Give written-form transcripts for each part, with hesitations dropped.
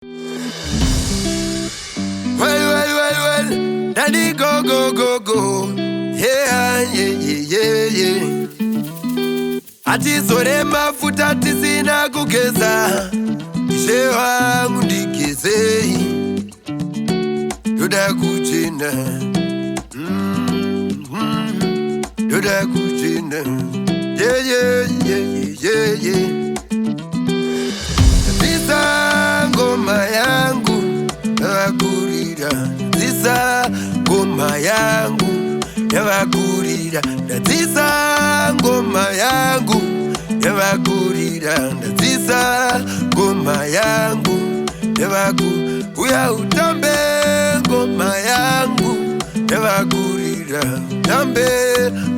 Well, daddy go. Yeah. Atizore mafuta tisina kugeza, ishe wangu ndigeze, yoda kuchina, yoda kuchina, yeah. Tisa ngoma yangu yavakurira, tisa ngoma yangu yavakurira, tisa ngoma yangu yavakurira, tisa ngoma yangu uya utambe ngoma yangu yavakurira, utambe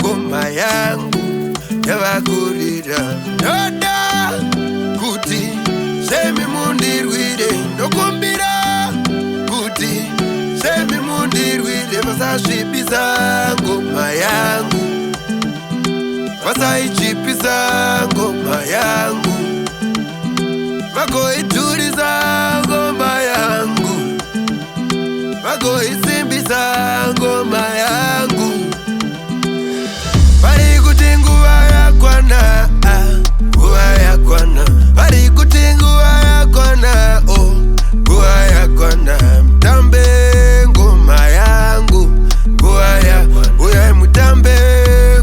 ngoma yangu yavakurira, yoda kuti semi mundirwire ndokumbira kuti semi mundirwire vasasvipisa ngoma yangu, vasaichipisa ngoma yangu, vagoidhurisa ngoma yangu, vagoisimbisa ngoma yangu. Vari kuti nguva yakwana, nguva yakwana, vari kuti nguva yakwana, nguva yakwana, mutambe ngoma yangu, nguva ya uya mutambe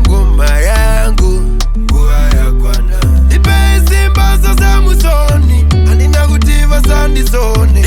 ngoma yangu, nguva yakwana. Ipe simba za Samusoni, andina kuti vasandisone,